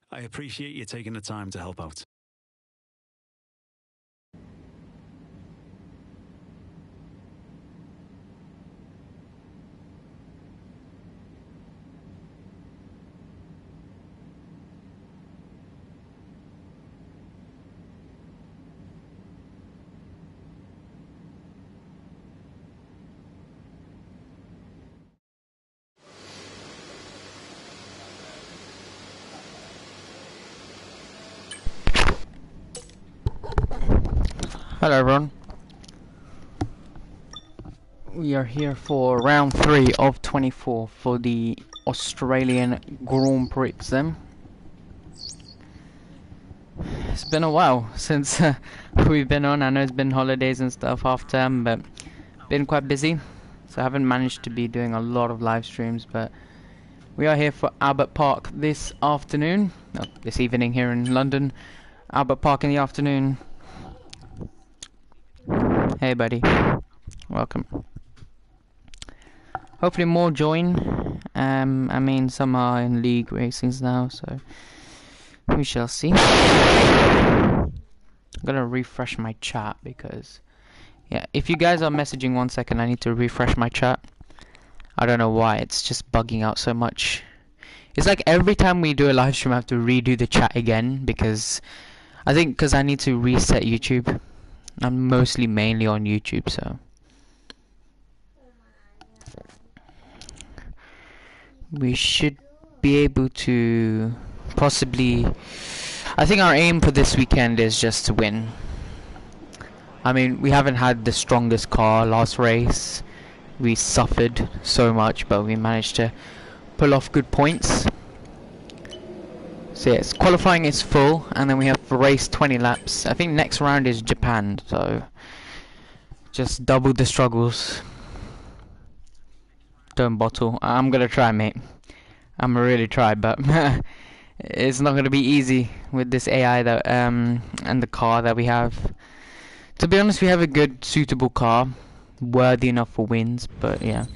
I appreciate you taking the time to help out. Hello everyone. We are here for round 3 of 24 for the Australian Grand Prix then. It's been a while since we've been on. I know it's been holidays and stuff, half term, but been quite busy, so I haven't managed to be doing a lot of live streams, but we are here for Albert Park this afternoon, no, this evening here in London. Albert Park in the afternoon. Hey buddy, welcome. Hopefully more join. I mean, some are in league racings now, so we shall see. I'm gonna refresh my chat because, yeah, if you guys are messaging 1 second, I need to refresh my chat. I don't know why, it's just bugging out so much. It's like every time we do a live stream I have to redo the chat again because I think I need to reset YouTube. I'm mainly on YouTube, so we should be able to possibly. I think our aim for this weekend is just to win. I mean, we haven't had the strongest car last race. We suffered so much, but we managed to pull off good points. So yes, qualifying is full, and then we have race 20 laps. I think next round is Japan, so just double the struggles. Don't bottle. I'm gonna try, mate. I'm gonna really try, but it's not gonna be easy with this AI that and the car that we have. To be honest, we have a good, suitable car, worthy enough for wins, but yeah.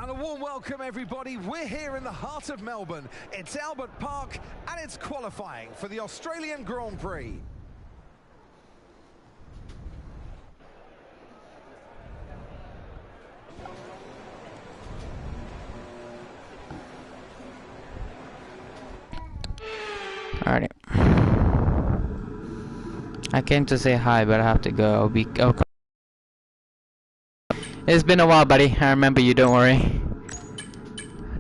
And a warm welcome, everybody. We're here in the heart of Melbourne. It's Albert Park, and it's qualifying for the Australian Grand Prix. Alrighty. I came to say hi, but I have to go. Okay. It's been a while, buddy. I remember you, don't worry.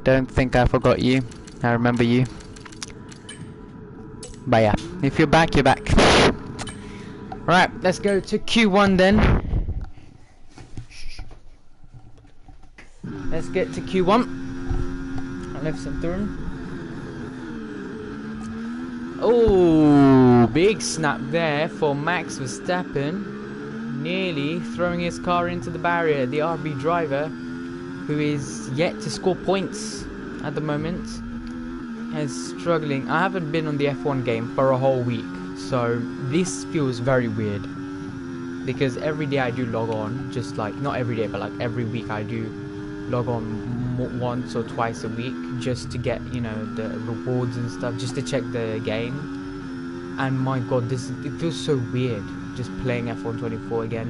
Don't think I forgot you. I remember you. But yeah, if you're back, you're back. Right, let's go to Q1 then. Let's get to Q1. I'll listen through him. Oh, big snap there for Max Verstappen. Nearly throwing his car into the barrier. The RB driver, who is yet to score points at the moment, is struggling. I haven't been on the F1 game for a whole week, so this feels very weird. Because every day I do log on, just like, not every day, but like every week I do log on once or twice a week, just to get, you know, the rewards and stuff, just to check the game. And my god, it feels so weird. Just playing F124 again.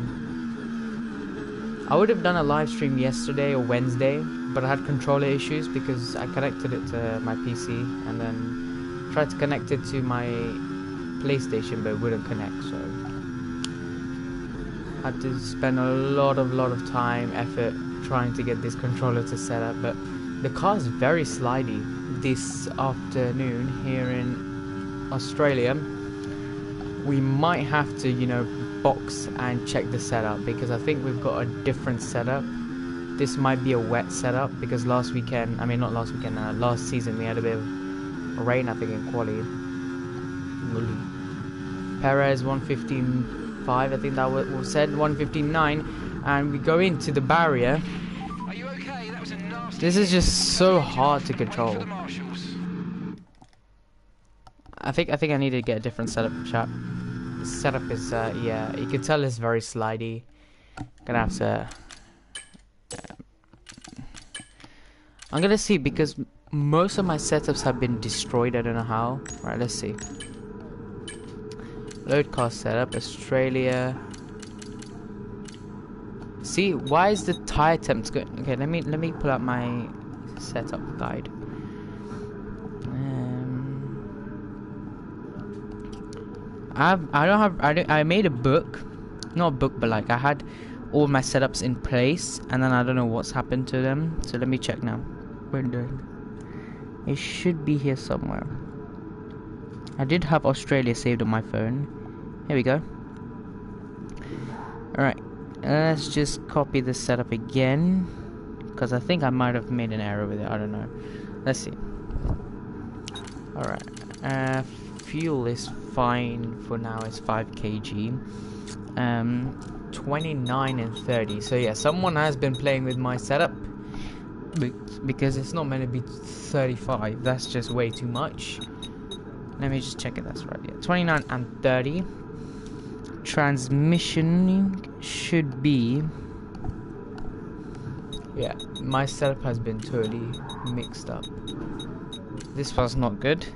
I would have done a live stream yesterday or Wednesday, but I had controller issues because I connected it to my PC and then tried to connect it to my PlayStation, but it wouldn't connect, so I had to spend a lot of time, effort trying to get this controller to set up. But the car is very slidey this afternoon here in Australia. We might have to, you know, box and check the setup, because I think we've got a different setup. This might be a wet setup because last weekend, I mean not last weekend, last season we had a bit of rain, I think, in quali. Perez 115.5, I think that was said, 115.9, and we go into the barrier. Are you okay? That was a nasty This is just so hard to control. for the marshals. I think I need to get a different setup, chat. Setup is yeah, you can tell it's very slidey. Gonna have to I'm gonna see, because most of my setups have been destroyed. I don't know how. Right, let's see. Load cost setup, Australia. See, why is the tire temps good? Okay, let me pull out my setup guide. I made a book, not a book, but like I had all my setups in place, and then I don't know what's happened to them. So let me check now. It should be here somewhere. I did have Australia saved on my phone. Here we go. Alright, let's just copy this setup again, because I think I might have made an error with it. I don't know. Let's see. Alright, fuel is fine for now. It's 5 kg. 29 and 30. So yeah, someone has been playing with my setup, because it's not meant to be 35. That's just way too much. Let me just check it. That's right. Yeah, 29 and 30. Transmission should be. Yeah, my setup has been totally mixed up. This was not good.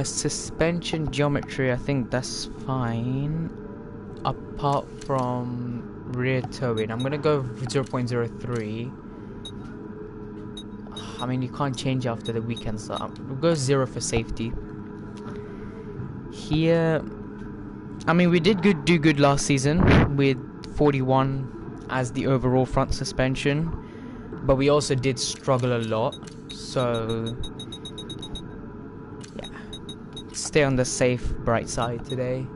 Suspension geometry, I think that's fine. Apart from rear towing, I'm gonna go 0.03. I mean, you can't change after the weekend, so we'll go 0 for safety. Here, I mean, we did do good last season with 41 as the overall front suspension, but we also did struggle a lot. So yeah, stay on the safe, bright side today.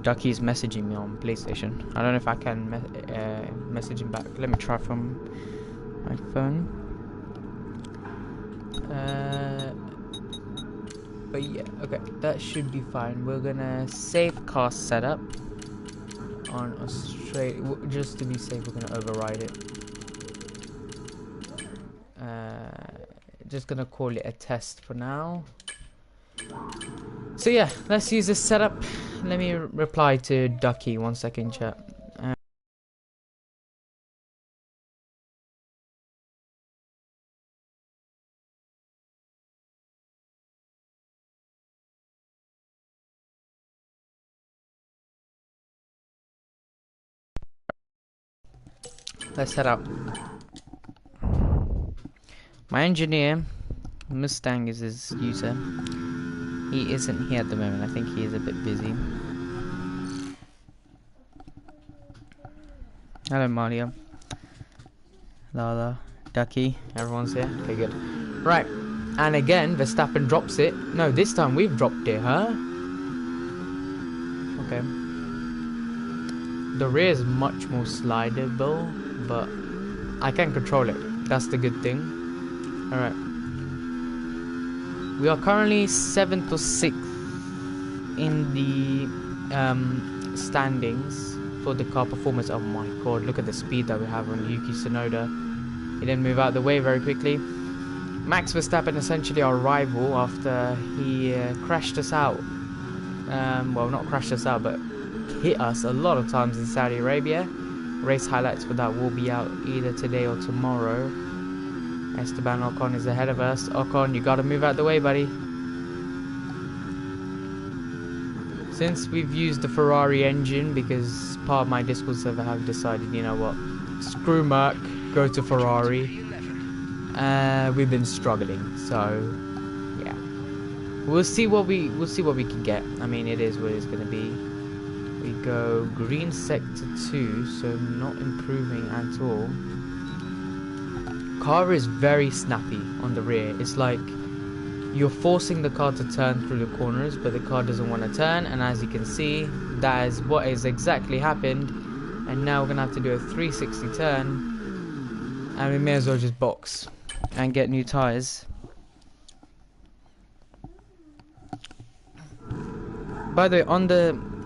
Ducky's messaging me on PlayStation. I don't know if I can message him back. Let me try from my phone. But yeah, okay, that should be fine. We're gonna save cost setup on Australia. Just to be safe, we're gonna override it. Just gonna call it a test for now. So yeah, let's use this setup. Let me reply to Ducky. 1 second, chat. Let's head out. My engineer, Mustang, is his user. He isn't here at the moment. I think he is a bit busy. Hello, Mario. Lala, Ducky, everyone's here. Okay, good. Right, and again, Verstappen drops it. No, this time we've dropped it, huh? Okay. The rear is much more slidable, but I can control it. That's the good thing. Alright. We are currently 7th or 6th in the standings for the car performance. Oh my god, look at the speed that we have on Yuki Tsunoda. He didn't move out of the way very quickly. Max Verstappen, essentially our rival, after he crashed us out. Well, not crashed us out, but hit us a lot of times in Saudi Arabia. Race highlights for that will be out either today or tomorrow. Esteban Ocon is ahead of us. Ocon, you gotta move out the way, buddy. Since we've used the Ferrari engine, because part of my Discord server have decided, you know what, screw Merc, go to Ferrari. We've been struggling, so yeah. We'll see what we can get. I mean, it is what it's gonna be. We go green sector 2, so not improving at all. Car is very snappy on the rear. It's like you're forcing the car to turn through the corners, but the car doesn't want to turn, and as you can see, that is what has exactly happened. And now we're gonna have to do a 360 turn, and we may as well just box and get new tires. By the way,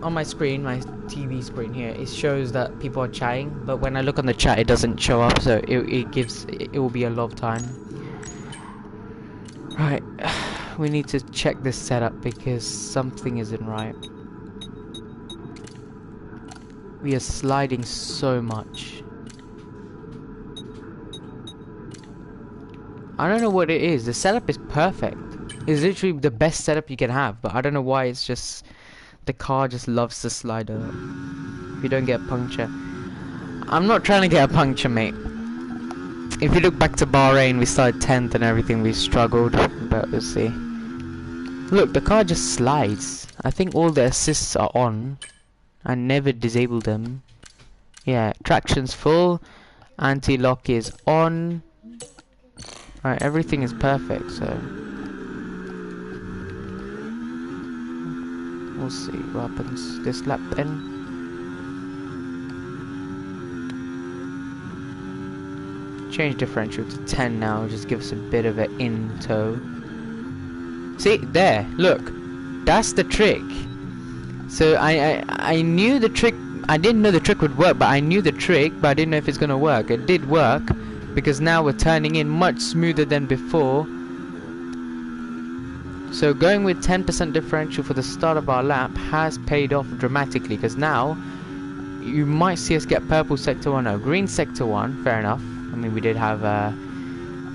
on my screen, my TV screen here, it shows that people are chatting, but when I look on the chat, it doesn't show up. So it will be a lot of time. Right, we need to check this setup because something isn't right. We are sliding so much. I don't know what it is. The setup is perfect. It's literally the best setup you can have, but I don't know why it's just the car just loves to slide up. If you don't get a puncture. I'm not trying to get a puncture, mate. If you look back to Bahrain, we started 10th and everything, we struggled, but we'll see. Look, the car just slides. I think all the assists are on. I never disabled them. Yeah, traction's full. Anti-lock is on. Right, everything is perfect, so we'll see what happens this lap then. Change differential to 10 now, just give us a bit of an in tow. See, there, look, that's the trick. So I knew the trick. I didn't know the trick would work, but I knew the trick, but I didn't know if it's gonna work. It did work, because now we're turning in much smoother than before. So going with 10% differential for the start of our lap has paid off dramatically, because now you might see us get purple sector 1, no, green sector 1, fair enough. I mean, we did have a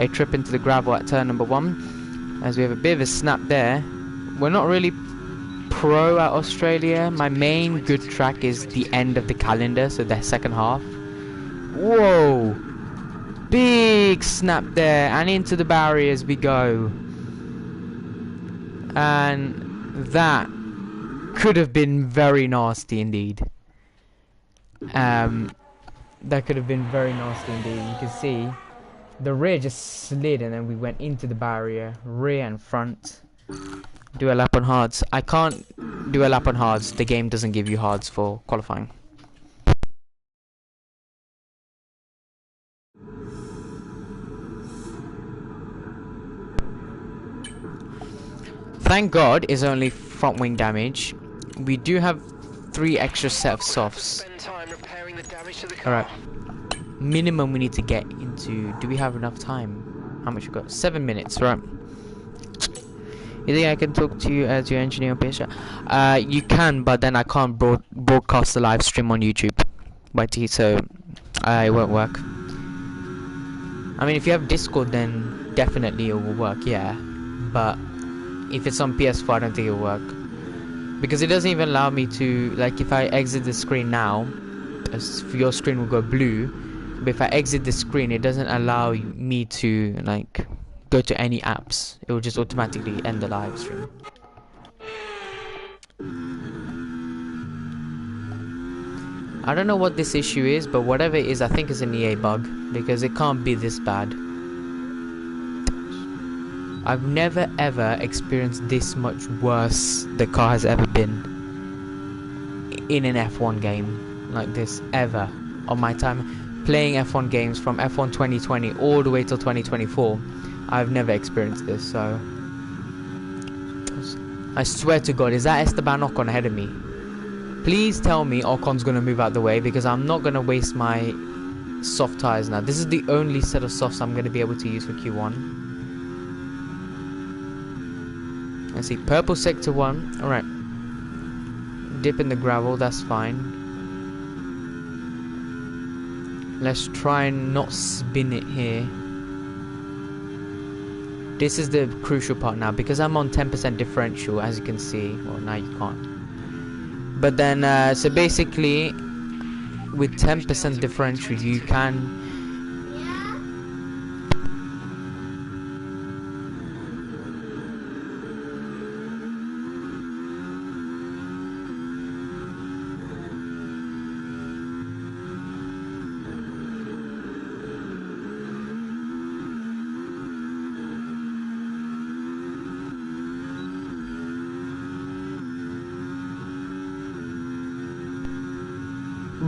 trip into the gravel at turn number 1, as we have a bit of a snap there. We're not really pro at Australia. My main good track is the end of the calendar, so the second half. Whoa! Big snap there, and into the barriers we go. And that could have been very nasty indeed. That could have been very nasty indeed. You can see the rear just slid and then we went into the barrier, rear and front. Do a lap on hards. I can't do a lap on hards. The game doesn't give you hards for qualifying. Thank God it's only front wing damage. We do have 3 extra set of softs. Alright. Minimum we need to get into. Do we have enough time? How much we got? 7 minutes, right? You think I can talk to you as your engineer on PS? You can, but then I can't broadcast the live stream on YouTube. So it won't work. I mean, if you have Discord, then definitely it will work, yeah. But if it's on PS4, I don't think it'll work. Because it doesn't even allow me to, like, if I exit the screen now, your screen will go blue. But if I exit the screen, it doesn't allow me to, like, go to any apps. It will just automatically end the live stream. I don't know what this issue is, but whatever it is, I think it's an EA bug, because it can't be this bad. I've never ever experienced this much worse the car has ever been in an F1 game like this, ever. On my time playing F1 games from F1 2020 all the way till 2024, I've never experienced this. So I swear to God, is that Esteban Ocon ahead of me? Please tell me Ocon's gonna move out the way, because I'm not gonna waste my soft tires now. This is the only set of softs I'm gonna be able to use for Q1. Let's see, purple sector 1. Alright. Dip in the gravel, that's fine. Let's try and not spin it here. This is the crucial part now, because I'm on 10% differential, as you can see. Well, now you can't. But then, so basically, with 10% differential, you can...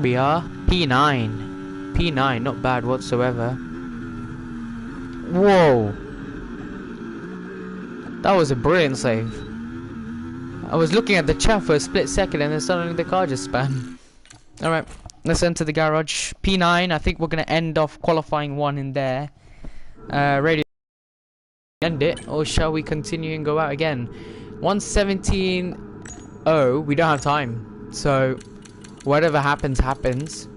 We are P9. P9, not bad whatsoever. Whoa! That was a brilliant save. I was looking at the chat for a split second and then suddenly the car just spun. Alright, let's enter the garage. P9, I think we're going to end off qualifying 1 in there. Radio, end it, or shall we continue and go out again? 1:17.0, we don't have time. So, whatever happens, happens.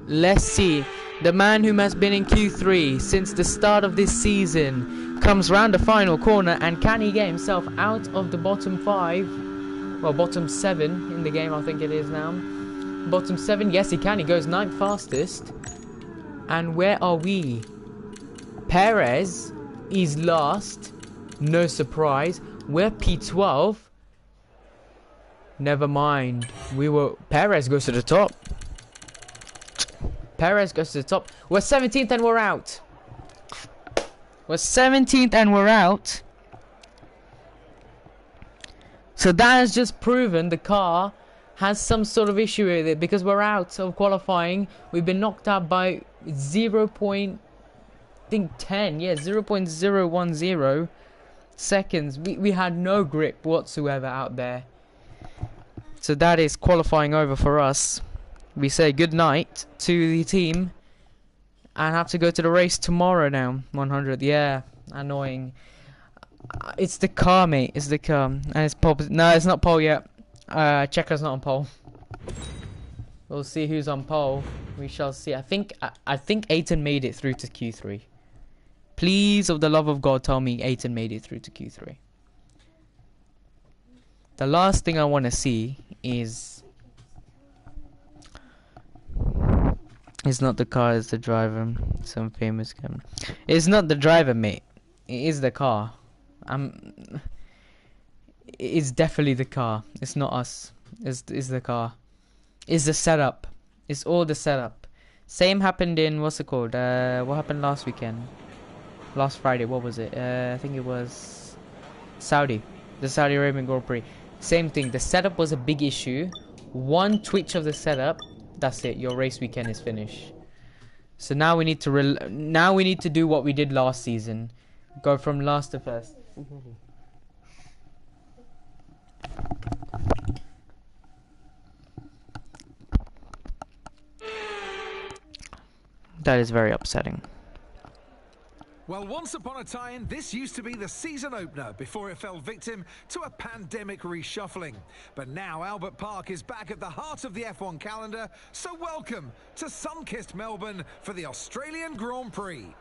Let's see. The man who has been in Q3 since the start of this season comes round the final corner, and can he get himself out of the bottom 5? Well, bottom 7 in the game, I think it is now. Bottom 7, yes he can. He goes 9th fastest. And where are we? Perez is last. No surprise. We're P12. Never mind. Perez goes to the top. Perez goes to the top. We're 17th and we're out. We're 17th and we're out. So that has just proven the car has some sort of issue with it, because we're out of qualifying. We've been knocked out by 0.10. Yeah, 0.010 seconds. We had no grip whatsoever out there. So that is qualifying over for us. We say good night to the team and have to go to the race tomorrow now. 100, yeah, annoying. It's the car, mate. It's the car, and it's pole. No, it's not pole yet. Checker's not on pole. We'll see who's on pole. We shall see. I think Aiton made it through to Q3. Please, of the love of God, tell me Aiton made it through to Q3. The last thing I want to see is... It's not the car, it's the driver. Some famous guy. It's not the driver, mate. It is the car. It's definitely the car. It's not us. It's the car. It's the setup. It's all the setup. Same happened in, what's it called? What happened last weekend? Last Friday, what was it? I think it was Saudi. The Saudi Arabian Grand Prix. Same thing. The setup was a big issue. One twitch of the setup, that's it. Your race weekend is finished. So now we need to do what we did last season. Go from last to first. That is very upsetting. Well, once upon a time, this used to be the season opener before it fell victim to a pandemic reshuffling. But now Albert Park is back at the heart of the F1 calendar, so welcome to sun-kissed Melbourne for the Australian Grand Prix.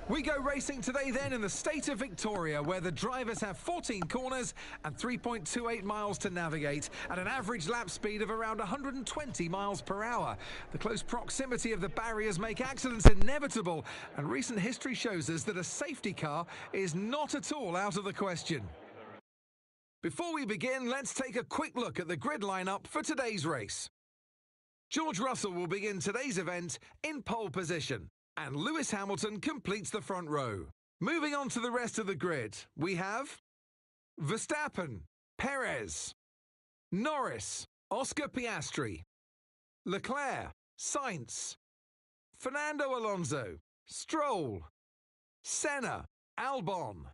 We go racing today then in the state of Victoria, where the drivers have 14 corners and 3.28 miles to navigate at an average lap speed of around 120 miles per hour. The close proximity of the barriers make accidents inevitable, and recent history shows us that a safety car is not at all out of the question. Before we begin, let's take a quick look at the grid lineup for today's race. George Russell will begin today's event in pole position, and Lewis Hamilton completes the front row. Moving on to the rest of the grid, we have Verstappen, Perez, Norris, Oscar Piastri, Leclerc, Sainz, Fernando Alonso, Stroll, Senna, Albon,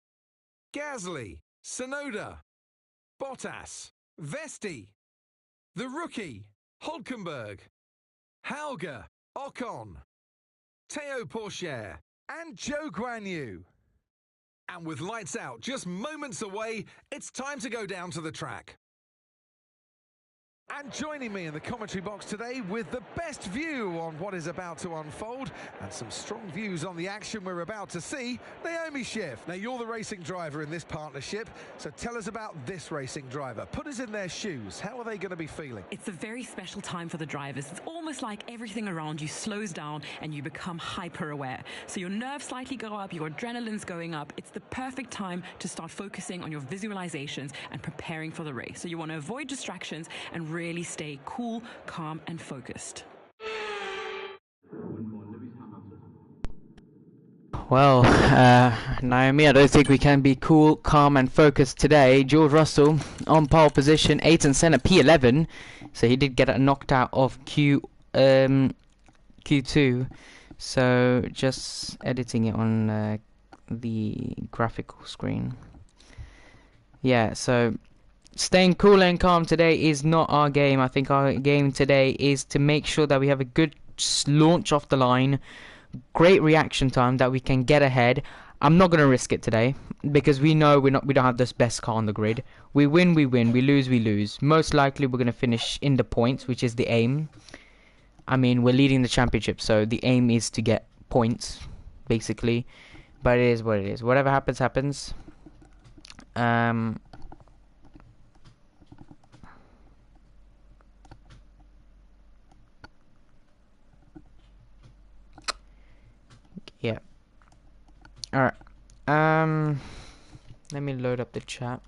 Gasly, Tsunoda, Bottas, Vesti, the rookie, Hülkenberg, Hauger, Ocon, Théo Pourchaire, and Zhou Guanyu. And with lights out just moments away, it's time to go down to the track. And joining me in the commentary box today with the best view on what is about to unfold and some strong views on the action we're about to see, Naomi Schiff. Now, you're the racing driver in this partnership, so tell us about this racing driver. Put us in their shoes. How are they going to be feeling? It's a very special time for the drivers. It's almost like everything around you slows down and you become hyper aware. So your nerves slightly go up, your adrenaline's going up. It's the perfect time to start focusing on your visualizations and preparing for the race. So you want to avoid distractions and really stay cool, calm, and focused. Well, Naomi, I don't think we can be cool, calm, and focused today. George Russell on pole position, Ayrton Senna P11, so he did get knocked out of Q2. So just editing it on the graphical screen. yeah, so staying cool and calm today is not our game. I think our game today is to make sure that we have a good launch off the line, great reaction time, that we can get ahead. I'm not gonna risk it today because we know we don't have this best car on the grid. We win, we win. We lose, we lose. Most likely we're gonna finish in the points, which is the aim. I mean, we're leading the championship, so the aim is to get points, basically. But it is what it is. Whatever happens, happens. Yeah. Alright. Let me load up the chat.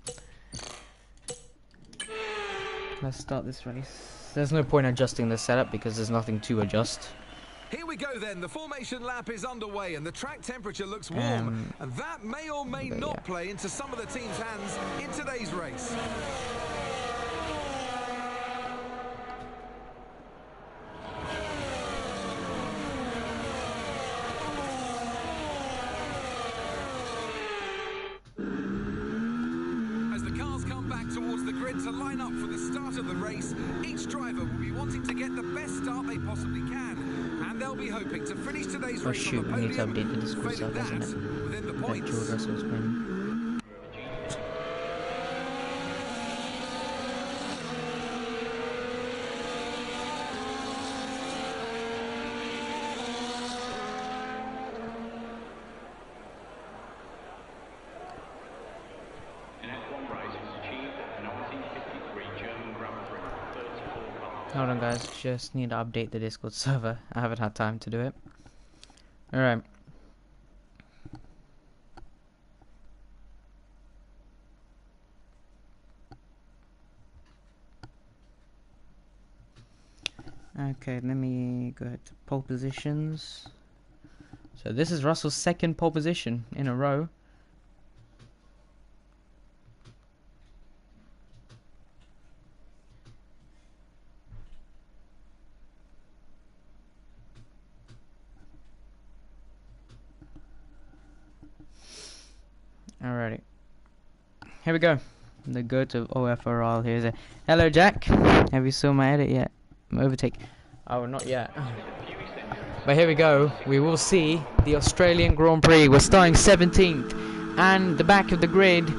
Let's start this race. There's no point adjusting the setup because there's nothing to adjust. Here we go then, the formation lap is underway and the track temperature looks warm, and that may or may not play into some of the team's hands in today's race. As the cars come back towards the grid to line up for the start of the race, each driver will be wanting to get the best start they possibly can. And they'll be hoping to finish today's race on the podium, we need to update the Discord server, isn't it? within the points. George Russell's win. Hold on guys, just need to update the Discord server. I haven't had time to do it. Alright. Okay, let me go ahead to pole positions. So this is Russell's second pole position in a row. Alrighty. Here we go. The goat of OFRL. Here's a hello Jack. Have you saw my edit yet? My overtake. Oh, not yet. But here we go. We will see the Australian Grand Prix. We're starting 17th. And the back of the grid.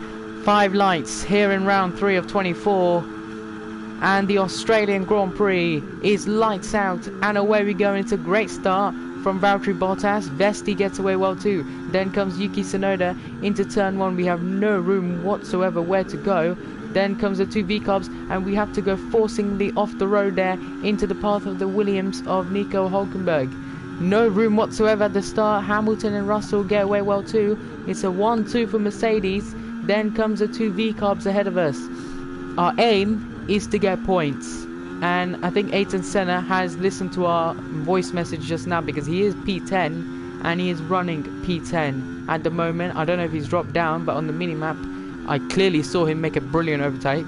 5 lights here in round 3 of 24. And the Australian Grand Prix is lights out. And away we go. It's a great start from Valtteri Bottas. Vesti gets away well too. Then comes Yuki Tsunoda into turn 1. We have no room whatsoever where to go. Then comes the 2 V-Cubs, and we have to go forcingly off the road there into the path of the Williams of Nico Hülkenberg. No room whatsoever at the start. Hamilton and Russell get away well too. It's a 1-2 for Mercedes. Then comes the 2 V-Cubs ahead of us. Our aim is to get points. And I think Senna has listened to our voice message just now because he is P10 and he is running P10 at the moment. I don't know if he's dropped down, but on the mini-map I clearly saw him make a brilliant overtake.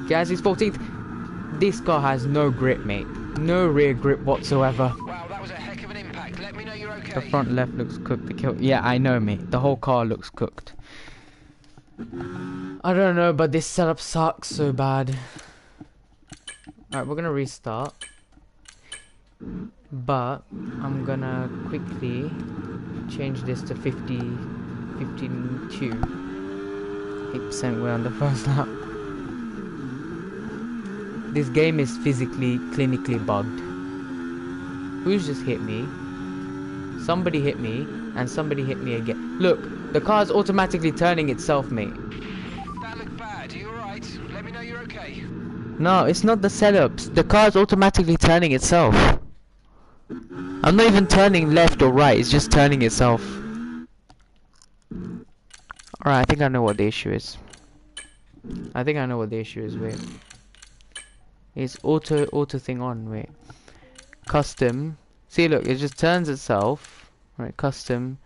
Guys, he's 14th. This car has no grip, mate. No rear grip whatsoever. Wow, that was a heck of an impact. Let me know you're okay. The front left looks cooked. Yeah, I know, mate. The whole car looks cooked. I don't know, but this setup sucks so bad. Alright, we're gonna restart. But I'm gonna quickly change this to 52. 8% we're on the first lap. This game is physically, clinically bugged. Who's just hit me? Somebody hit me, and somebody hit me again. Look, the car's automatically turning itself, mate. That looked bad. Are you alright? Let me know you're okay. No, it's not the setups. The car's automatically turning itself. I'm not even turning left or right, it's just turning itself. Alright, I think I know what the issue is. Wait. It's auto thing on, wait. Custom. See, look, it just turns itself. Right, custom.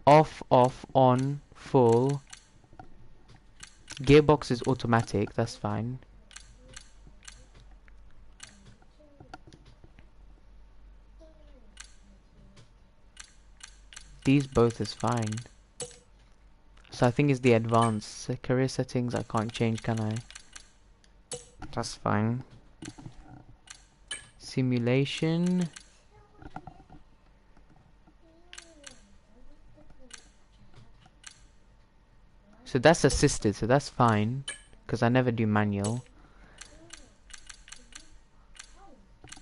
Off, on, full. Gearbox is automatic, that's fine. These both is fine. So I think it's the advanced. Career settings I can't change, can I? That's fine. Simulation. So that's assisted, so that's fine. Because I never do manual.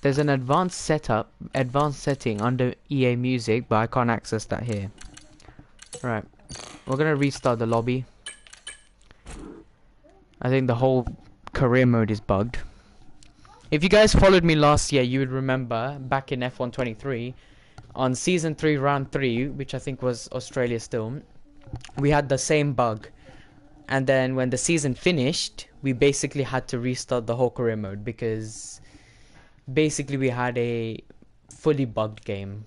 There's an advanced setting under EA Music, but I can't access that here. Right. We're gonna restart the lobby. I think the whole career mode is bugged. If you guys followed me last year, you would remember back in F123 on season 3 round 3, which I think was Australia still, we had the same bug. And then when the season finished, we basically had to restart the whole career mode because basically we had a fully bugged game.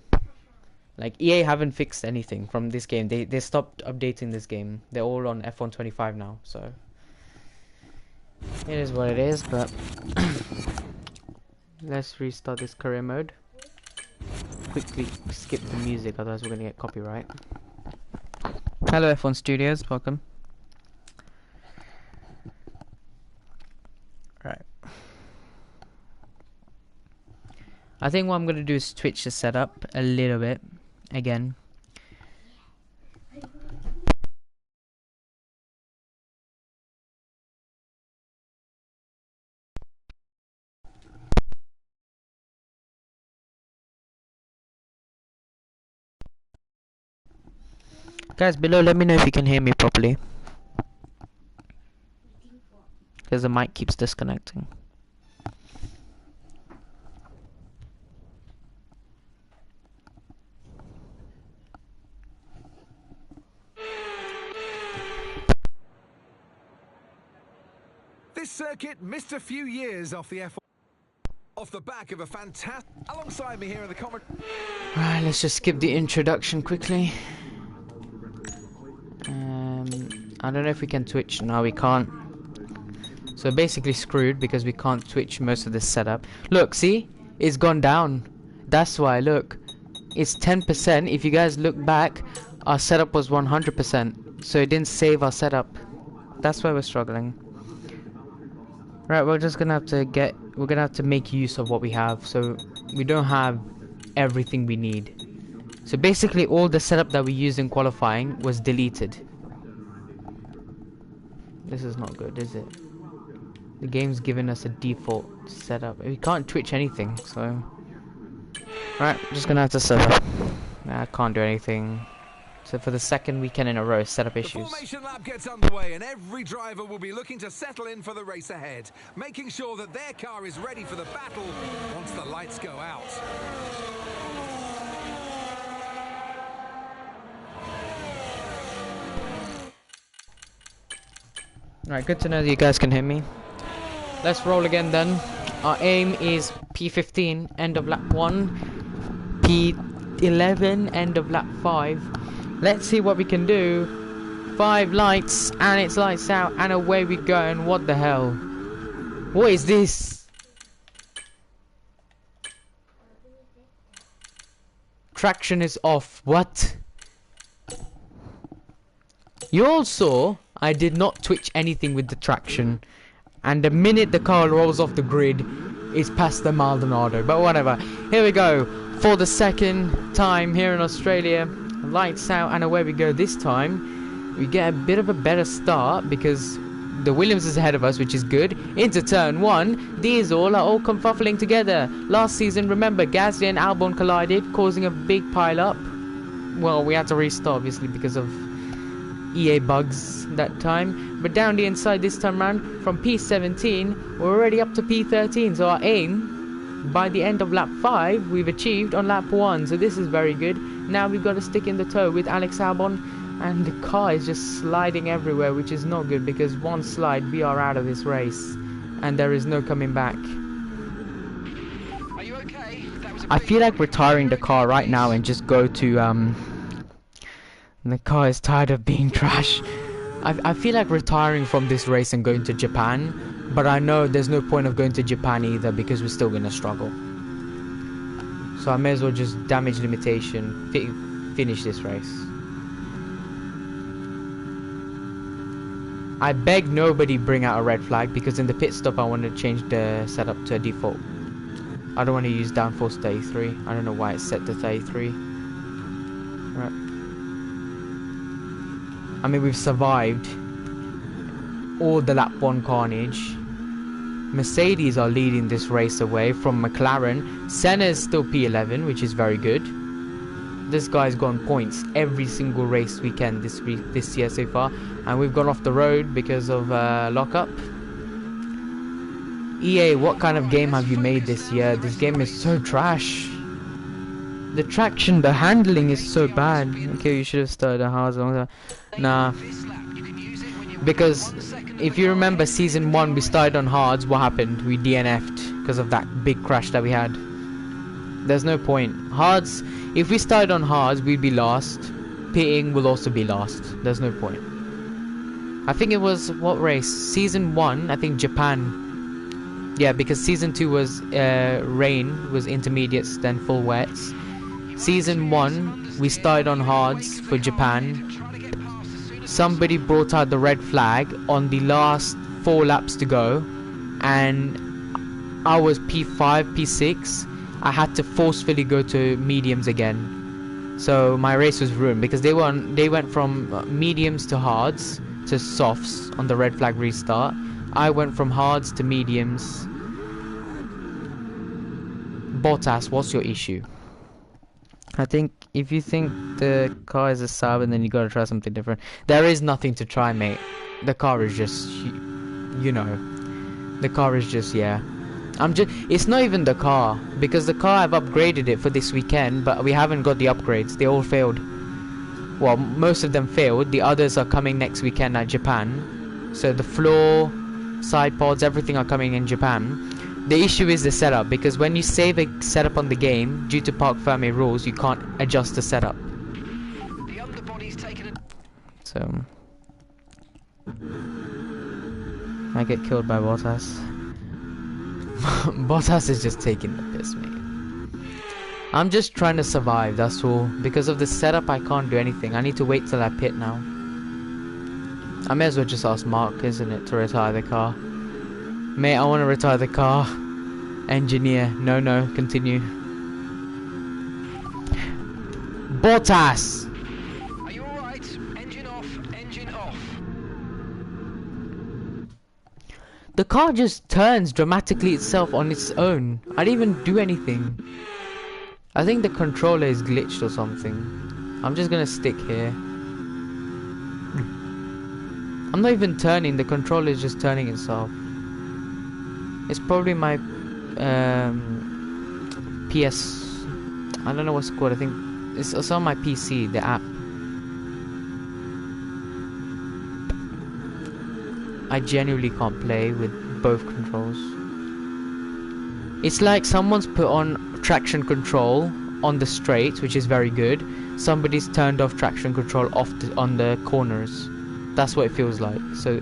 Like EA haven't fixed anything from this game. They stopped updating this game. They're all on F125 now, so it is what it is, but let's restart this career mode. Quickly skip the music, otherwise we're gonna get copyright. Hello F1 Studios, welcome. Right. I think what I'm gonna do is switch the setup a little bit again. Guys below, let me know if you can hear me properly, because the mic keeps disconnecting. This circuit missed a few years off the F1. Off the back of a fantastic... Alongside me here in the comment... Right, let's just skip the introduction quickly. I don't know if we can Twitch. No, we can't. So basically screwed because we can't Twitch most of this setup. Look, see? It's gone down. That's why, look. It's 10%. If you guys look back, our setup was 100%. So it didn't save our setup. That's why we're struggling. Right, we're just gonna have to make use of what we have. So we don't have everything we need. So basically all the setup that we used in qualifying was deleted. This is not good, is it? The game's giving us a default setup. We can't Twitch anything, so... Right, just gonna have to set up. Nah, I can't do anything. So for the second weekend in a row, setup issues. The formation lap gets underway and every driver will be looking to settle in for the race ahead, making sure that their car is ready for the battle once the lights go out. Right, good to know that you guys can hear me. Let's roll again then. Our aim is P15, end of lap 1. P11, end of lap 5. Let's see what we can do. 5 lights, and it's lights out, and away we go, and what the hell? What is this? Traction is off. What? You all saw I did not Twitch anything with the traction, and the minute the car rolls off the grid, it's past the Maldonado. But whatever. Here we go for the second time here in Australia. Lights out, and away we go. This time we get a bit of a better start because the Williams is ahead of us, which is good. Into turn 1, these all are all confuffling together. Last season, remember, Gasly and Albon collided, causing a big pile up. Well, we had to restart obviously because of EA bugs that time, but down the inside this time round, from P17 we're already up to P13, so our aim by the end of lap 5 we've achieved on lap 1, so this is very good. Now we've got to stick in the toe with Alex Albon, and the car is just sliding everywhere, which is not good because one slide we are out of this race and there is no coming back. Are you okay? I feel like retiring the car right now and just go to the car is tired of being trash. I feel like retiring from this race and going to Japan, but I know there's no point of going to Japan either because we're still gonna struggle. So I may as well just damage limitation, finish this race. I beg nobody bring out a red flag, because in the pit stop I want to change the setup to a default. I don't want to use downforce 33. I don't know why it's set to 33. Right. I mean, we've survived all the lap 1 carnage. Mercedes are leading this race away from McLaren. Senna is still P11, which is very good. This guy's gone points every single race weekend this year so far, and we've gone off the road because of lockup. EA, what kind of game have you made this year? This game is so trash. The traction, the handling is so bad. Okay, you should have started a hard long. Nah, because if you remember season 1, we started on hards. What happened? We DNF'd because of that big crash that we had. There's no point. Hards, if we started on hards, we'd be last. Pitting will also be last. There's no point. I think it was, what race? Season 1, I think Japan. Yeah, because season 2 was rain, was intermediates, then full wets. Season 1, we started on hards for Japan. Somebody brought out the red flag on the last 4 laps to go, and I was P5, P6. I had to forcefully go to mediums again, so my race was ruined because they went from mediums to hards to softs on the red flag restart. I went from hards to mediums. Bottas, what's your issue? I think if you think the car is a sub, then you gotta try something different. There is nothing to try, mate. The car is just, you know, the car is just, yeah. It's not even the car, because the car, I've upgraded it for this weekend, but we haven't got the upgrades. They all failed. Well, most of them failed. The others are coming next weekend at Japan. So the floor, side pods, everything are coming in Japan. The issue is the setup, because when you save a setup on the game, due to Parc Fermé rules, you can't adjust the setup. So I get killed by Bottas. Bottas is just taking the piss, mate. I'm just trying to survive, that's all. Because of the setup, I can't do anything. I need to wait till I pit now. I may as well just ask Mark, isn't it, to retire the car. Mate, I want to retire the car. Engineer, no, continue. Bottas! Are you alright? Engine off, engine off. The car just turns dramatically itself on its own. I didn't even do anything. I think the controller is glitched or something. I'm just gonna stick here. I'm not even turning, the controller is just turning itself. It's probably my PS, I don't know what's it called. I think it's on my PC, the app. I genuinely can't play with both controls. It's like someone's put on traction control on the straight, which is very good. Somebody's turned off traction control on the corners. That's what it feels like. So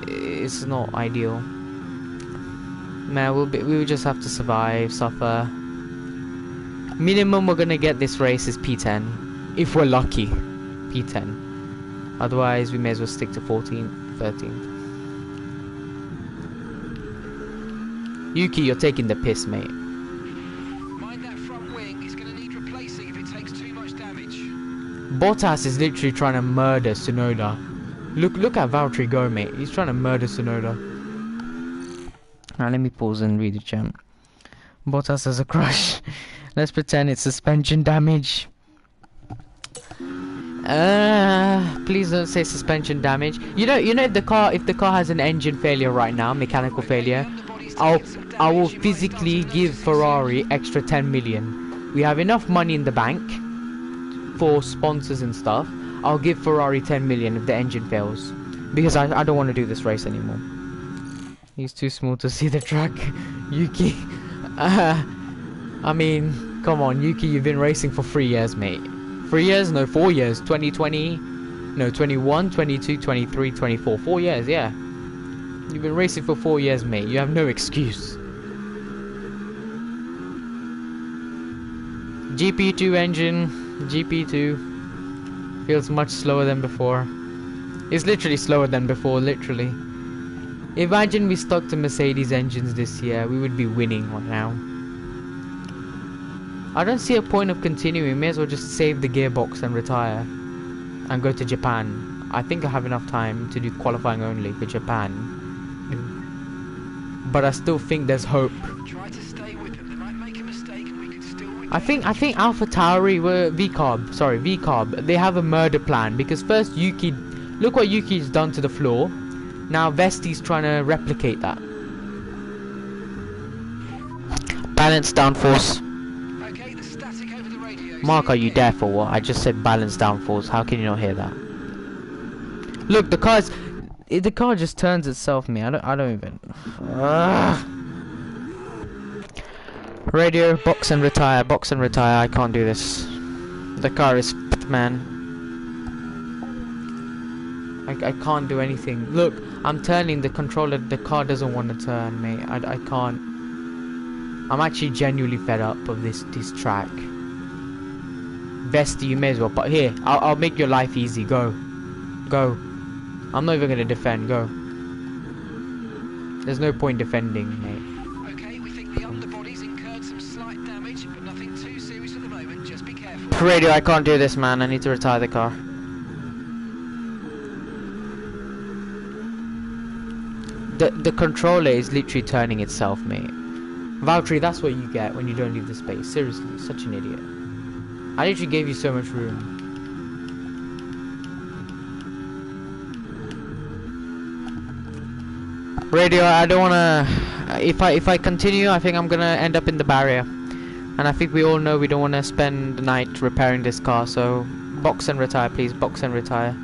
it's not ideal. Man, we'll just have to survive, suffer. Minimum we're gonna get this race is P10, if we're lucky. P10. Otherwise, we may as well stick to 14, 13. Yuki, you're taking the piss, mate. Mind that front wing, it's gonna need replacing if it takes too much damage. Bottas is literally trying to murder Tsunoda. Look at Valtteri go, mate. He's trying to murder Tsunoda. Now let me pause and read the chat. Bottas has a crush. Let's pretend it's suspension damage. Please don't say suspension damage. You know if the car has an engine failure right now, mechanical failure, I will physically give Ferrari extra 10 million. We have enough money in the bank for sponsors and stuff. I'll give Ferrari 10 million if the engine fails, because I don't want to do this race anymore. He's too small to see the track. Yuki. I mean, come on, Yuki, you've been racing for 3 years, mate. 3 years? No, 4 years. 2020, no, 21, 22, 23, 24. 4 years, yeah. You've been racing for 4 years, mate. You have no excuse. GP2 engine. GP2. Feels much slower than before. It's literally slower than before, literally. Imagine we stuck to Mercedes engines this year, we would be winning right now. I don't see a point of continuing. May as well just save the gearbox and retire and go to Japan. I think I have enough time to do qualifying only for Japan, but I still think there's hope. Try to stay with them. They might make a mistake and we could still win. I think AlphaTauri were VCarb, they have a murder plan, because first Yuki, look what Yuki's done to the floor. Now Vesti's trying to replicate that. Balance downforce. Okay, the static over the radio. Mark, are you deaf or what? I just said balance downforce. How can you not hear that? Look, the car just turns itself, me. I don't even. Radio, box and retire, box and retire. I can't do this. The car is man. I can't do anything. Look, I'm turning the controller. The car doesn't want to turn, mate. I can't. I'm actually genuinely fed up of this track. Vesti, you may as well. But here, I'll make your life easy. Go. I'm not even gonna defend. Go. There's no point defending, mate. Okay, we think the underbody's incurred some slight damage, but nothing too serious at the moment. Just be careful. Radio, I can't do this, man. I need to retire the car. The controller is literally turning itself, mate. Valtteri, that's what you get when you don't leave the space. Seriously, you're such an idiot. I literally gave you so much room. Radio, I don't wanna. If I continue, I think I'm gonna end up in the barrier, and I think we all know we don't wanna spend the night repairing this car. So box and retire, please. Box and retire.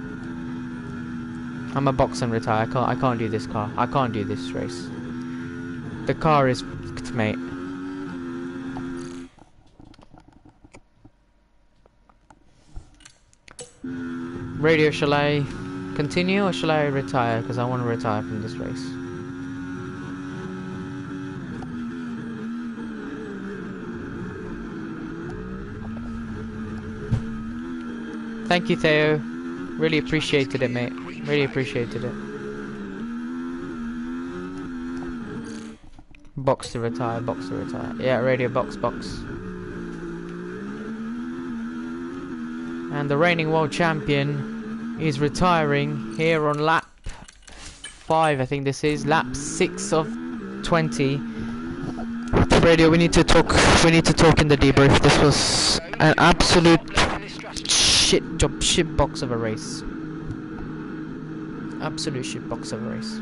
I'm a box and retire. I can't do this car. I can't do this race. The car is f***ed, mate. Radio, shall I continue or shall I retire? Because I want to retire from this race. Thank you, Theo. Really appreciated it, mate. Really appreciated it. Box to retire, box to retire. Yeah, radio, box. And the reigning world champion is retiring here on lap 5, I think this is. Lap 6 of 20. Radio, we need to talk in the debrief. This was an absolute shit box of a race. Absolute shit box of a race.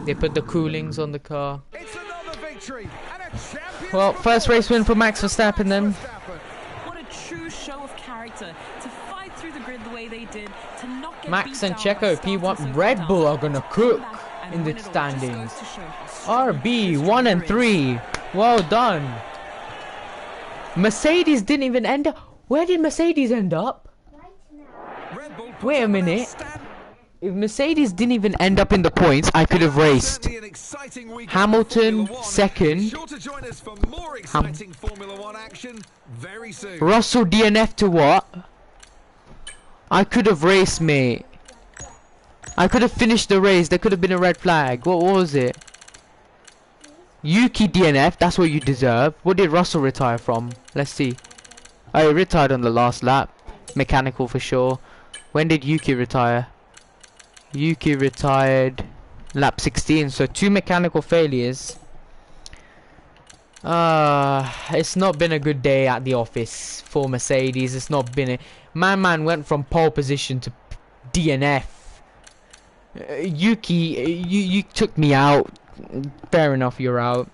They put the coolings on the car. It's another victory and a champion. Well, first race win for Max Verstappen then. What a true show of character to fight through the grid the way they did, to not get Max beat and down Checo by P1 starting so Red far Bull down. are gonna cook And in the win it all. Just standings. goes to show how strong RB this 1 and is. 3. Well done. Mercedes didn't even end up. Where did Mercedes end up? Red Bull puts Wait a up an minute. outstanding- If Mercedes didn't even end up in the points, I could have raced. Certainly an exciting weekend for Hamilton Formula One. second. Sure to join us for more exciting Formula One action very soon. Russell DNF to what? I could have raced, mate. I could have finished the race. There could have been a red flag. What was it? Yuki DNF. That's what you deserve. What did Russell retire from? Let's see. Oh, he retired on the last lap. Mechanical for sure. When did Yuki retire? Yuki retired lap 16. So 2 mechanical failures. It's not been a good day at the office for Mercedes. It's not been a... Man went from pole position to DNF. Yuki, you took me out. Fair enough, you're out.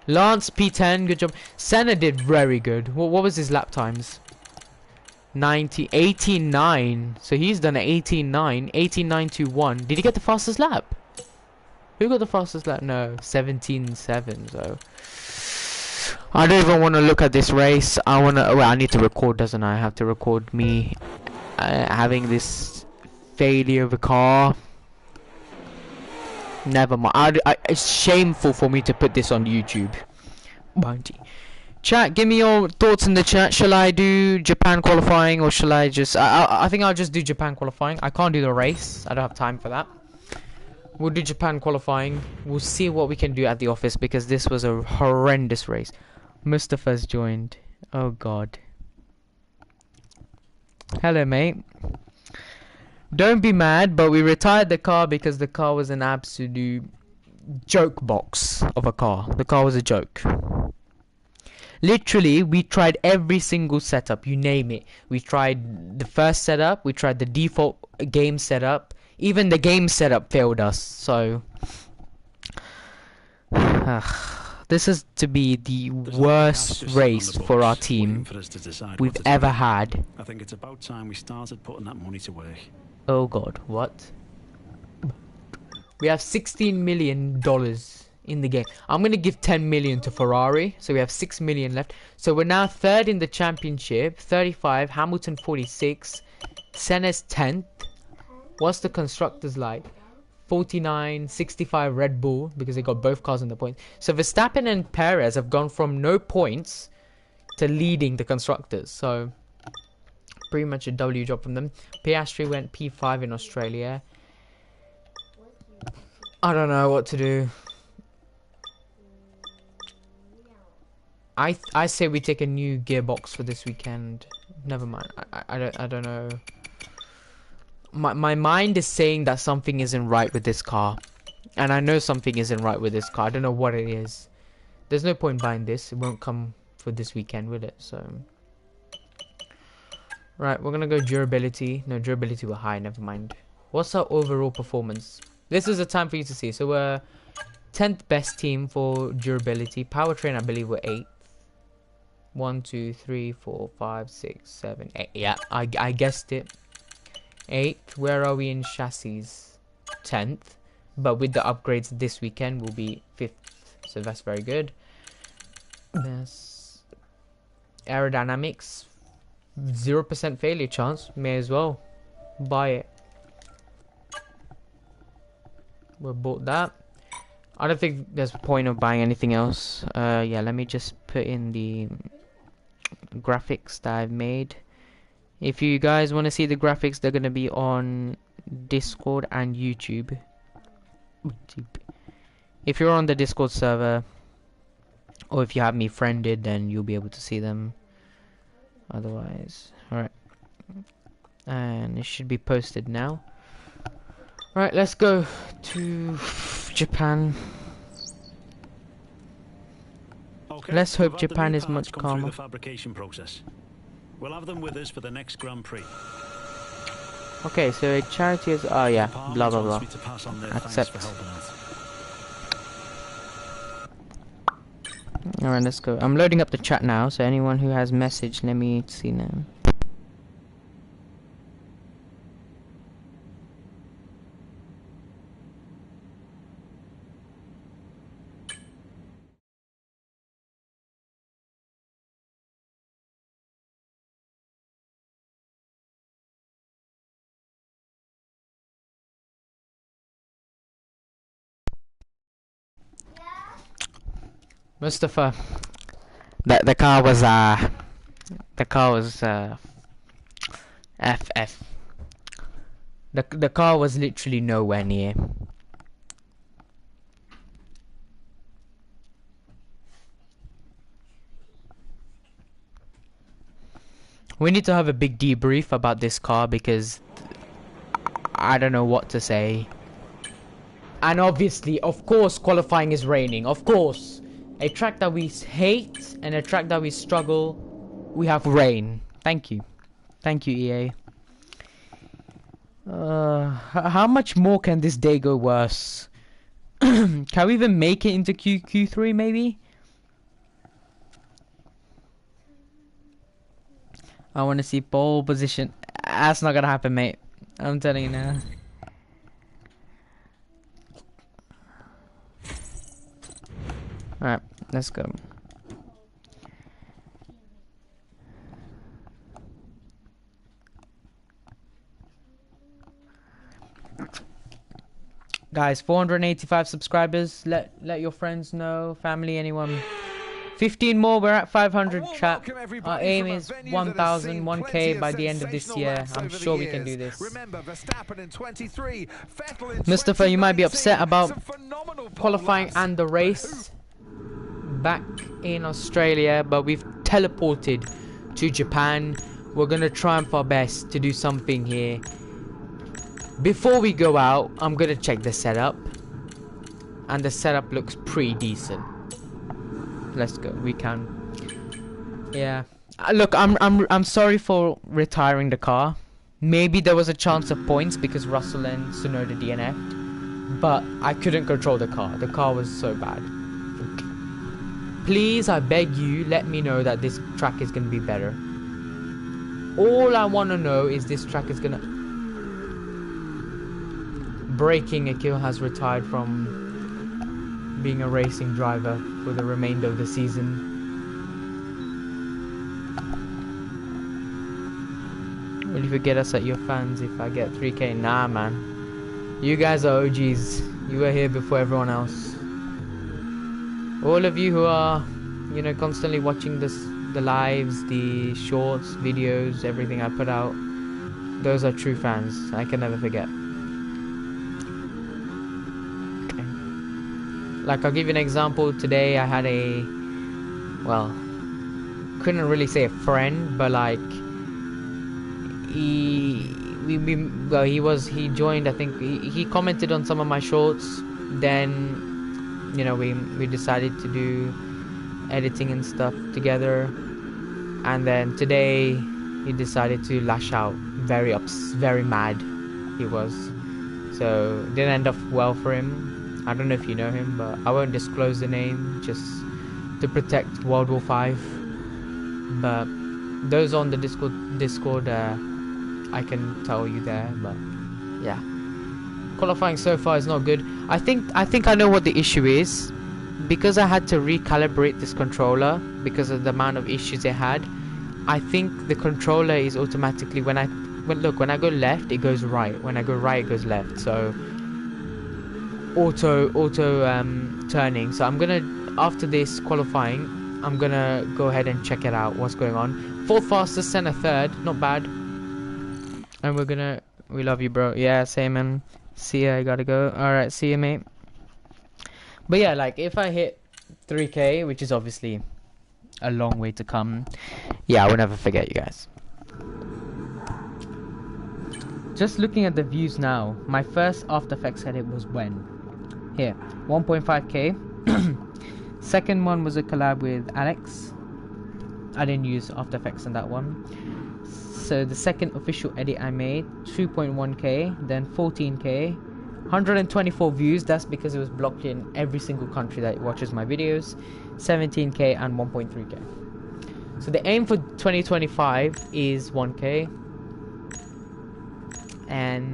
Lance P10, good job. Senna did very good. What was his lap times? 18.9. So he's done an 18.9. 18.921. Did he get the fastest lap? Who got the fastest lap? No, 17.7. So I don't even want to look at this race. I want to. Well, I need to record, doesn't I? I have to record me having this failure of a car. Never mind. It's shameful for me to put this on YouTube. Bounty. Chat, give me your thoughts in the chat. Shall I do Japan qualifying or shall I just... I think I'll just do Japan qualifying. I can't do the race. I don't have time for that. We'll do Japan qualifying. We'll see what we can do at the office because this was a horrendous race. Mustafa's joined. Oh god. Hello mate. Don't be mad, but we retired the car because the car was an absolute joke box of a car. The car was a joke. Literally, we tried every single setup, you name it. We tried the first setup, we tried the default game setup. Even the game setup failed us, so... this is to be the worst race for our team we've ever had. I think it's about time we started putting that money to work. Oh god, what? We have $16 million in the game. I'm gonna give 10 million to Ferrari, so we have 6 million left. So we're now third in the championship, 35, Hamilton 46, Senna's 10th. What's the constructors like? 49, 65 Red Bull, because they got both cars in the points. So Verstappen and Perez have gone from no points to leading the constructors, so pretty much a W job from them. Piastri went P5 in Australia. I don't know what to do. I say we take a new gearbox for this weekend. Never mind. I don't know. My mind is saying that something isn't right with this car, and I know something isn't right with this car. I don't know what it is. There's no point buying this. It won't come for this weekend, will it? So, right, we're gonna go durability. No, durability were high. Never mind. What's our overall performance? This is a time for you to see. So we're 10th best team for durability. Powertrain, I believe, we're 8th. 1, 2, 3, 4, 5, 6, 7, 8. Yeah, I guessed it. 8th. Where are we in chassis? 10th. But with the upgrades this weekend, we'll be 5th. So that's very good. There's aerodynamics. 0% failure chance. May as well buy it. We bought that. I don't think there's a point of buying anything else. Yeah, let me just put in the graphics that I've made. If you guys want to see the graphics, they're going to be on Discord and YouTube. If you're on the Discord server, or if you have me friended, then you'll be able to see them. Otherwise, alright. And it should be posted now. Right, let's go to Japan. Okay, let's hope Japan is much calmer. The fabrication process. We'll have them with us for the next Grand Prix. Okay, so a charity is... Oh yeah, blah blah blah. Accept. Alright, let's go. I'm loading up the chat now, so anyone who has message, let me see now. Mustafa, the car was FF. The car was literally nowhere near. We need to have a big debrief about this car because I don't know what to say. And obviously, of course, qualifying is raining. Of course. A track that we hate and a track that we struggle, we have rain. Thank you. Thank you, EA. How much more can this day go worse? Can we even make it into Q3 maybe? I want to see pole position. That's not gonna happen, mate. I'm telling you now. Alright, let's go. Guys, 485 subscribers. Let your friends know, family, anyone 15 more, we're at 500, Well, chat. welcome Our everybody aim from a is venue that has 1,000, seen 1k plenty of by the end of this sensational year. laps I'm over the sure we can years. do this. Remember, Verstappen in 23, Vettel in Mustafa, you might be upset 2019. about Some phenomenal pole qualifying laps, and the but race back in Australia, but we've teleported to Japan. We're gonna try our best to do something here. Before we go out, I'm gonna check the setup, and the setup looks pretty decent. Let's go. We can. Yeah. Look, I'm sorry for retiring the car. Maybe there was a chance of points because Russell and Tsunoda DNF'd, but I couldn't control the car. The car was so bad. Please, I beg you, let me know that this track is gonna be better. All I want to know is this track is gonna... Breaking, Akil has retired from being a racing driver for the remainder of the season. Will you forget us at your fans if I get 3k? Nah, man. You guys are OGs. You were here before everyone else. All of you who are, you know, constantly watching the lives, the shorts, videos, everything I put out, those are true fans. I can never forget. Okay. Like, I'll give you an example. Today I had a, well, couldn't really say a friend, but like, he joined, I think, he commented on some of my shorts. Then, you know, we decided to do editing and stuff together, and then today he decided to lash out. Very mad he was, so it didn't end up well for him. I don't know if you know him, but I won't disclose the name just to protect World War 5. But those on the Discord, I can tell you there. But yeah, qualifying so far is not good. I think I know what the issue is. Because I had to recalibrate this controller because of the amount of issues it had. I think the controller is automatically, when I go left it goes right, when I go right it goes left, so auto turning. So I'm gonna, after this qualifying, I'm gonna go ahead and check it out, what's going on. 4th fastest, Senna 3rd, not bad. And we love you, bro. Yeah, same, man. See ya, I gotta go. Alright, see ya, mate. But yeah, like, if I hit 3k, which is obviously a long way to come, yeah, I will never forget you guys. Just looking at the views now, my first After Effects edit was when? Here, 1.5k. Second one was a collab with Alex. I didn't use After Effects in that one. So the second official edit I made, 2.1k, then 14k. 124 views, that's because it was blocked in every single country that watches my videos. 17k and 1.3k. So the aim for 2025 is 1k. And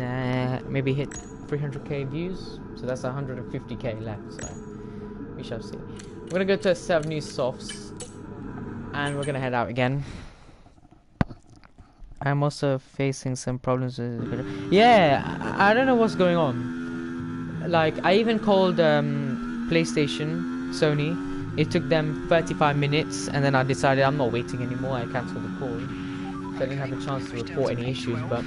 maybe hit 300k views. So that's 150k left, so we shall see. We're gonna go to a 7 new softs. And we're gonna head out again. I'm also facing some problems with... Yeah, I don't know what's going on. Like, I even called PlayStation, Sony. It took them 35 minutes, and then I decided I'm not waiting anymore. I cancelled the call. So I didn't have a chance to report any issues, but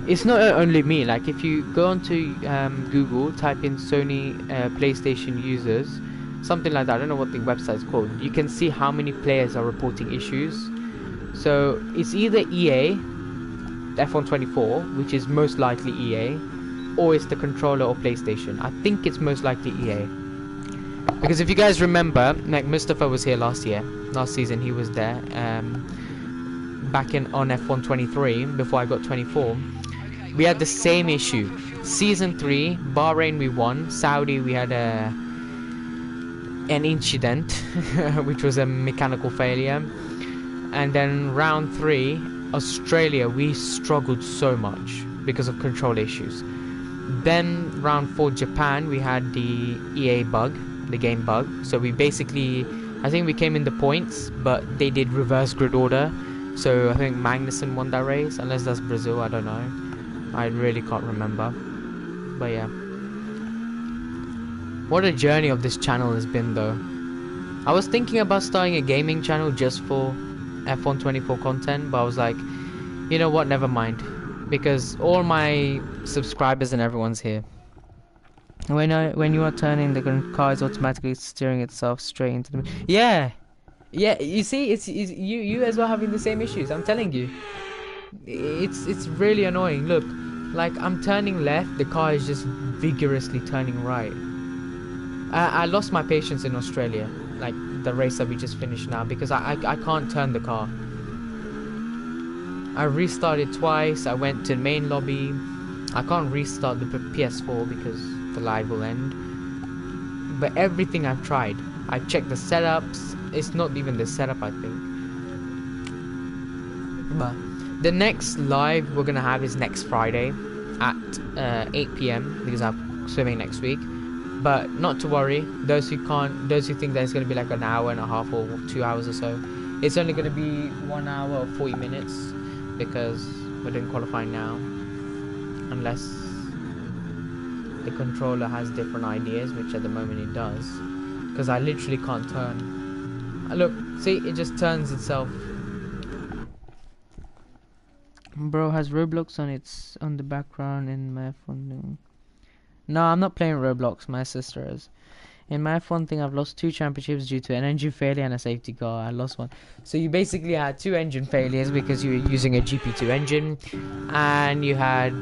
it's not only me. Like, if you go onto Google, type in Sony PlayStation users, something like that, I don't know what the website's called, you can see how many players are reporting issues. So it's either EA, F124, which is most likely EA, or it's the controller or PlayStation. I think it's most likely EA. Because if you guys remember, like, Mustafa was here last season he was there, back on F123, before I got 24. We had the same issue. Season 3, Bahrain we won, Saudi we had an incident, which was a mechanical failure. And then round 3, Australia, we struggled so much because of control issues. Then round 4, Japan, we had the EA bug, the game bug. So we basically, I think we came in the points, but they did reverse grid order. So I think Magnussen won that race, unless that's Brazil, I don't know. I really can't remember. But yeah. What a journey of this channel has been, though. I was thinking about starting a gaming channel just for F124 content, but I was like, you know what, never mind, because all my subscribers and everyone's here. When you are turning, the car is automatically steering itself straight into the... Yeah, you see, it's you as well having the same issues. I'm telling you, it's really annoying. Look, like I'm turning left, the car is just vigorously turning right. I lost my patience in Australia, like the race that we just finished now, because I can't turn the car. I restarted twice. I went to the main lobby. I can't restart the PS4 because the live will end. But everything I've tried, I've checked the setups. It's not even the setup, I think. But the next live we're gonna have is next Friday at 8 PM because I'm swimming next week. But not to worry, those who think that it's gonna be like an hour and a half or 2 hours or so, it's only gonna be 1 hour or 40 minutes because we're doing qualifying now. Unless the controller has different ideas, which at the moment it does, because I literally can't turn. Look, see, it just turns itself. Bro has Roblox on the background in my phone. No, I'm not playing Roblox. My sister is. In my F1 thing, I've lost 2 championships due to an engine failure and a safety car. I lost one. So you basically had 2 engine failures because you were using a GP2 engine, and you had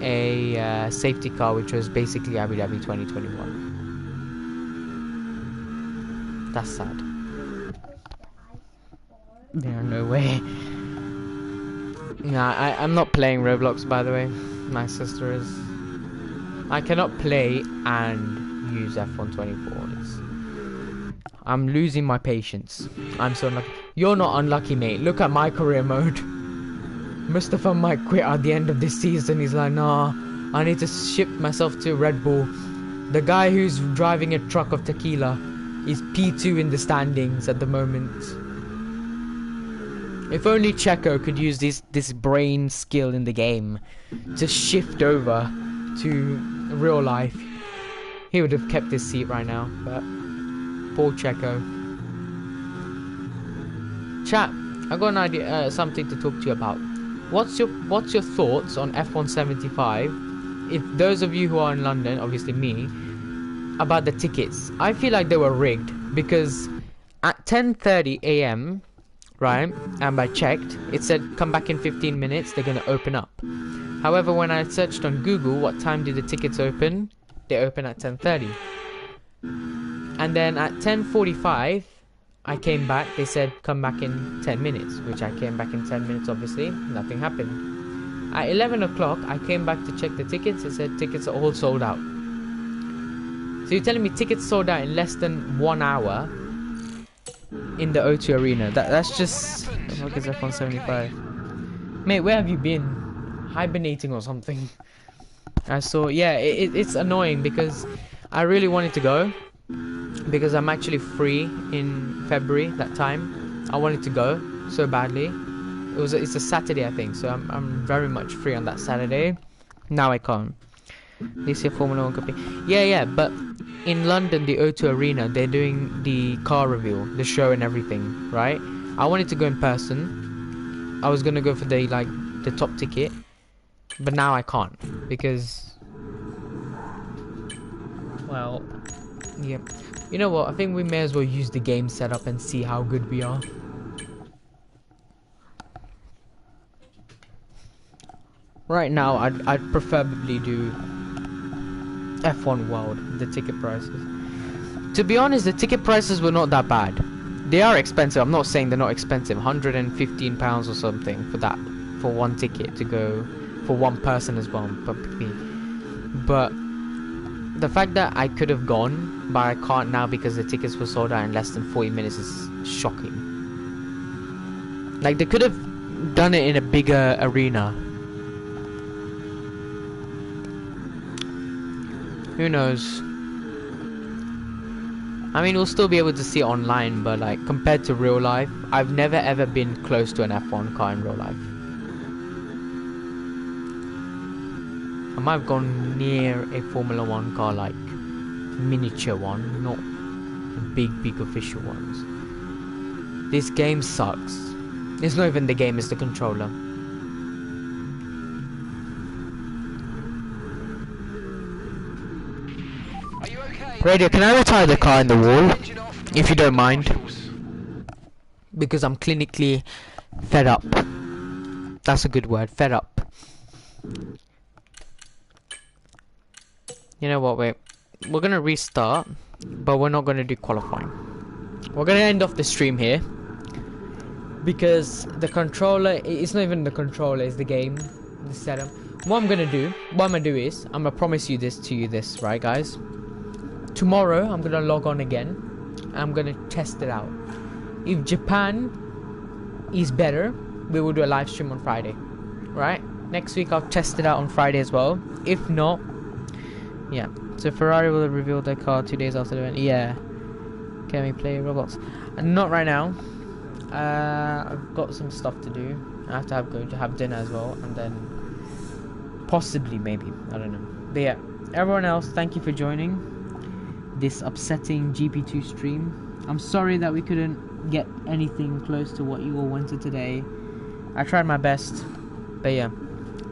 a safety car, which was basically Abu Dhabi 2021. That's sad. Yeah, no way. Nah, I'm not playing Roblox, by the way. My sister is. I cannot play and use F124. I'm losing my patience. I'm so unlucky. You're not unlucky, mate. Look at my career mode. Mustafa might quit at the end of this season. He's like, nah, I need to ship myself to Red Bull. The guy who's driving a truck of tequila is P2 in the standings at the moment. If only Checo could use this brain skill in the game to shift over to real life, he would have kept his seat right now. But poor Checo. Chat, I got an idea, something to talk to you about. What's your thoughts on F175? If those of you who are in London, obviously me, about the tickets. I feel like they were rigged because at 10:30 AM, right, and I checked, it said come back in 15 minutes, they're gonna open up. However, when I searched on Google what time did the tickets open, they open at 10:30. And then at 10:45 I came back, they said come back in 10 minutes, which I came back in 10 minutes, obviously, nothing happened. At 11 o'clock, I came back to check the tickets, it said tickets are all sold out. So you're telling me tickets sold out in less than 1 hour in the O2 Arena? That's just... What the fuck is F175? Mate, where have you been? Hibernating or something? I saw... Yeah, it's annoying because I really wanted to go. Because I'm actually free in February, that time. I wanted to go so badly. It's a Saturday, I think, so I'm very much free on that Saturday. Now I can't. This year Formula 1 copy. Yeah, but in London, the O2 Arena, they're doing the car reveal, the show and everything, right? I wanted to go in person. I was gonna go for the top ticket, but now I can't because, well, yeah. You know what? I think we may as well use the game setup and see how good we are. Right now, I'd preferably do F1 World, the ticket prices. To be honest, the ticket prices were not that bad. They are expensive. I'm not saying they're not expensive. £115 or something for that, for one ticket to go, for one person as well. But the fact that I could have gone, but I can't now because the tickets were sold out in less than 40 minutes is shocking. Like, they could have done it in a bigger arena. Who knows? I mean, we'll still be able to see it online, but like, compared to real life, I've never ever been close to an F1 car in real life. I might have gone near a Formula 1 car, like miniature one, not big official ones. This game sucks. It's not even the game, it's the controller. Are you okay? Radio, can I retire the car in the wall? Engine off. If you don't mind. Marshals. Because I'm clinically fed up. That's a good word, fed up. You know what, wait. We're gonna restart, but we're not gonna do qualifying. We're gonna end off the stream here. Because the controller, it's not even the controller, it's the game, the setup. What I'm gonna do is, I'm gonna promise you this, right guys? Tomorrow, I'm gonna log on again. I'm gonna test it out. If Japan is better, we will do a live stream on Friday, right? Next week I'll test it out on Friday as well. If not, yeah. So Ferrari will reveal their car 2 days after the event. Yeah. Can we play Roblox? Not right now. I've got some stuff to do. I have to go to have dinner as well, and then possibly, maybe, I don't know. But yeah, everyone else, thank you for joining this upsetting GP2 stream. I'm sorry that we couldn't get anything close to what you all wanted today. I tried my best, but yeah.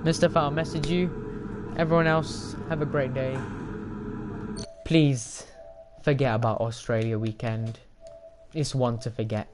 Mustafa, I'll message you. Everyone else, have a great day. Please forget about Australia weekend. It's one to forget.